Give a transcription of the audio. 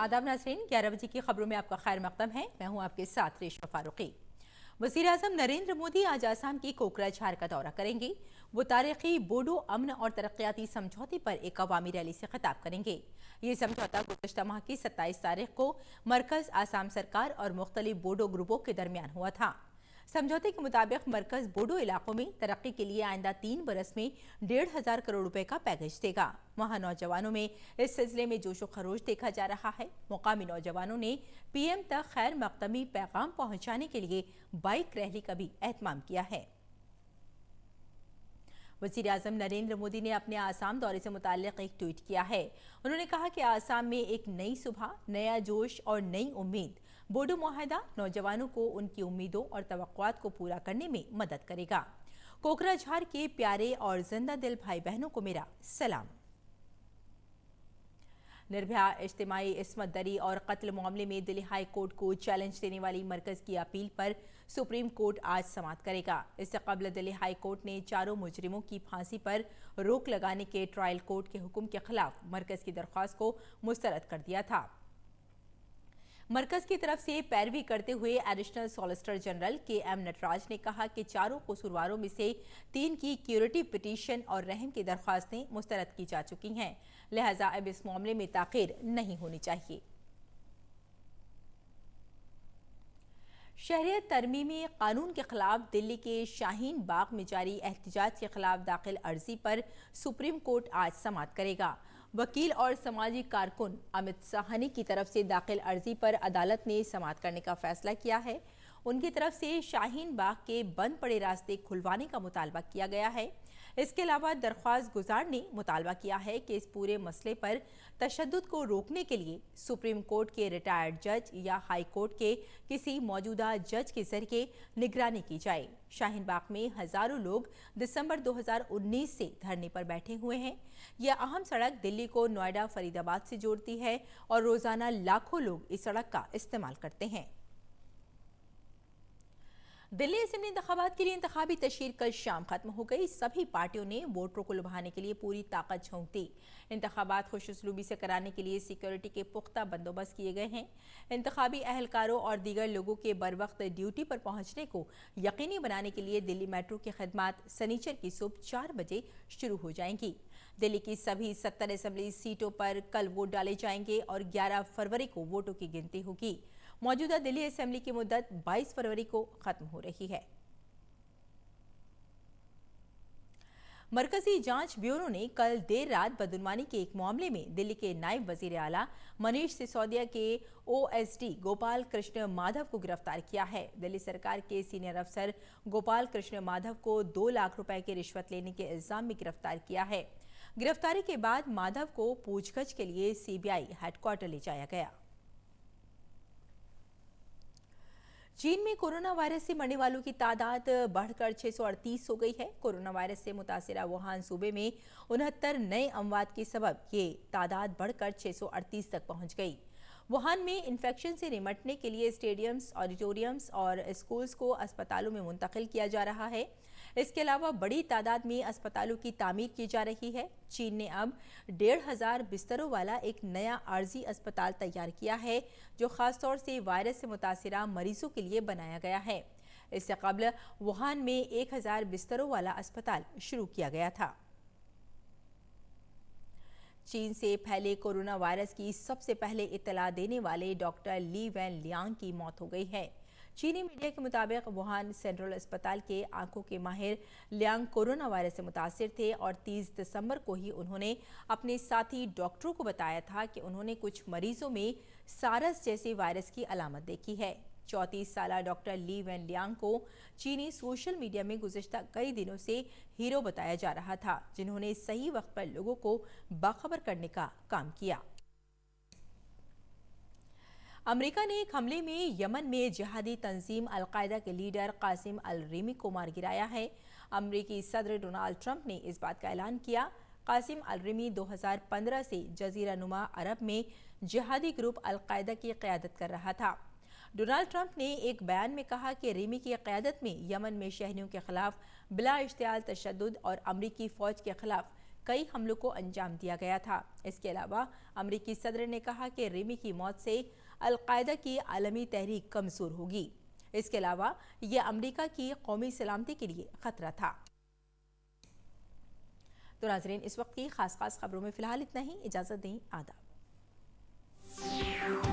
आदाब नाज़रीन, 11 बजे की खबरों में आपका खैर मकदम है। मैं हूं आपके साथ रेशमा फारूकी। वज़ीर-ए-आज़म नरेंद्र मोदी आज आसाम की कोकराझार का दौरा करेंगे। वो तारीखी बोडो अमन और तरक्याती समझौते पर एक अवामी रैली से खिताब करेंगे। ये समझौता गुज़श्ता माह की 27 तारीख को मरकज़, आसाम सरकार और मुख्तलिफ बोडो ग्रुपों के दरमियान हुआ था। समझौते के मुताबिक मरकज बोडो इलाकों में तरक्की के लिए आइंदा 3 बरस में 1,500 करोड़ रुपए का पैकेज देगा। वहां नौजवानों में इस सिलसिले में जोशो खरोश देखा जा रहा है। मुकामी नौजवानों ने पीएम तक खैर मकदमी पैगाम पहुंचाने के लिए बाइक रैली का भी एहतमाम किया है। वज़ीर-ए-आज़म नरेंद्र मोदी ने अपने आसाम दौरे से मुताल्लिक एक ट्वीट किया है। उन्होंने कहा कि आसाम में एक नई सुबह, नया जोश और नई उम्मीद। बोडो मुआहदा नौजवानों को उनकी उम्मीदों और तवक्कुआत को पूरा करने में मदद करेगा। कोकराझार के प्यारे और जिंदा दिल भाई बहनों को मेरा सलाम। निर्भया इज्तिमाई इस्मत दरी और कत्ल मामले में दिल्ली हाई कोर्ट को चैलेंज देने वाली मरकज की अपील पर सुप्रीम कोर्ट आज समाअत करेगा। इससे कबल दिल्ली हाई कोर्ट ने चारों मुजरिमों की फांसी पर रोक लगाने के ट्रायल कोर्ट के हुक्म के खिलाफ मरकज की दरख्वास्त को मुस्तरद कर दिया था। मरकज की तरफ से पैरवी करते हुए additional solicitor general K M. Nataraj ने कहा कि चारों कसूरवारों में से 3 की क्यूरेटिव पिटीशन और रहम की दरख्वास्तें मुस्तरद की जा चुकी हैं, लिहाजा अब इस मामले में ताखीर नहीं होनी चाहिए। शहरियत तरमीमी कानून के खिलाफ दिल्ली के शाहीन बाग में जारी एहतजाज के खिलाफ दाखिल अर्जी पर सुप्रीम कोर्ट आज समाअत करेगा। वकील और समाजी कारकुन अमित साहनी की तरफ से दाखिल अर्जी पर अदालत ने समाअत करने का फैसला किया है। उनकी तरफ से शाहीन बाग के बंद पड़े रास्ते खुलवाने का मुतालबा किया गया है। इसके अलावा दरख्वास्त गुजार ने मुतालबा किया है कि इस पूरे मसले पर तशद्दुद को रोकने के लिए सुप्रीम कोर्ट के रिटायर्ड जज या हाई कोर्ट के किसी मौजूदा जज के जरिए निगरानी की जाए। शाहीन बाग में हजारों लोग दिसंबर 2019 से धरने पर बैठे हुए हैं। यह अहम सड़क दिल्ली को नोएडा, फरीदाबाद से जोड़ती है और रोजाना लाखों लोग इस सड़क का इस्तेमाल करते हैं। दिल्ली असेंबली इंतखाबात के लिए इंतखाबी तशहीर कल शाम खत्म हो गई। सभी पार्टियों ने वोटरों को लुभाने के लिए पूरी ताकत झोंक दी। इंतखाबात खुशउस्लूबी से कराने के लिए सिक्योरिटी के पुख्ता बंदोबस्त किए गए हैं। इंतखाबी अहलकारों और दीगर लोगों के बर वक्त ड्यूटी पर पहुंचने को यकीनी बनाने के लिए दिल्ली मेट्रो की खिदमात शनिचर की सुबह 4 बजे शुरू हो जाएंगी। दिल्ली की सभी 70 असेंबली सीटों पर कल वोट डाले जाएंगे और 11 फरवरी को वोटों की गिनती होगी। मौजूदा दिल्ली असेंबली की मुद्दत 22 फरवरी को खत्म हो रही है। मरकजी जांच ब्यूरो ने कल देर रात बदनवानी के एक मामले में दिल्ली के नायब वजीर आला मनीष सिसोदिया के ओएसडी गोपाल कृष्ण माधव को गिरफ्तार किया है। दिल्ली सरकार के सीनियर अफसर गोपाल कृष्ण माधव को 2 लाख रुपए की रिश्वत लेने के इल्जाम में गिरफ्तार किया है। गिरफ्तारी के बाद माधव को पूछगछ के लिए सीबीआई हेडक्वार्टर ले जाया गया। चीन में कोरोना वायरस से मरने वालों की तादाद बढ़कर 638 हो गई है। कोरोना वायरस से मुतासिरा वुहान सूबे में 69 नए अमवात के सबब ये तादाद बढ़कर 638 तक पहुंच गई। वुहान में इन्फेक्शन से निपटने के लिए स्टेडियम्स, ऑडिटोरियम्स और स्कूल्स को अस्पतालों में मुंतकिल किया जा रहा है। इसके अलावा बड़ी तादाद में अस्पतालों की तामीर की जा रही है। चीन ने अब 1,500 बिस्तरों वाला एक नया आर्जी अस्पताल तैयार किया है, जो खासतौर से वायरस से मुतासिरा मरीजों के लिए बनाया गया है। इससे कबल वुहान में 1,000 बिस्तरों वाला अस्पताल शुरू किया गया था। चीन से फैले कोरोना वायरस की सबसे पहले इत्तला देने वाले डॉक्टर ली वैन लियांग की मौत हो गई है। चीनी मीडिया के मुताबिक वुहान सेंट्रल अस्पताल के आंखों के माहिर लियांग कोरोना वायरस से मुतासिर थे और 30 दिसंबर को ही उन्होंने अपने साथी डॉक्टरों को बताया था कि उन्होंने कुछ मरीजों में सारस जैसे वायरस की अलामत देखी है। 34 साला डॉक्टर ली वैन लियांग को चीनी सोशल मीडिया में गुज़िश्ता कई दिनों से हीरो बताया जा रहा था, जिन्होंने सही वक्त पर लोगों को बाखबर करने का काम किया। अमेरिका ने एक हमले में यमन में जिहादी तंजीम अल-कायदा के लीडर कासिम अल-रिमी को मार गिराया है। अमेरिकी सदर डोनाल्ड ट्रंप ने इस बात का ऐलान किया। कासिम अल-रिमी 2015 से जजीरा नुमा अरब में जिहादी ग्रुप अल-कायदा की क़यादत कर रहा था। डोनाल्ड ट्रंप ने एक बयान में कहा कि रिमी की क़यादत में यमन में शहरियों के खिलाफ बिला इश्तियाल तशद्दुद और अमरीकी फ़ौज के खिलाफ कई हमलों को अंजाम दिया गया था। इसके अलावा अमेरिकी सदर ने कहा कि रिमी की मौत से अल-कायदा की आलमी तहरीक कमजोर होगी। इसके अलावा यह अमेरिका की कौमी सलामती के लिए खतरा था। तो नाज़रीन, इस वक्त की खास खबरों में फिलहाल इतना ही। इजाज़त दें। आदाब।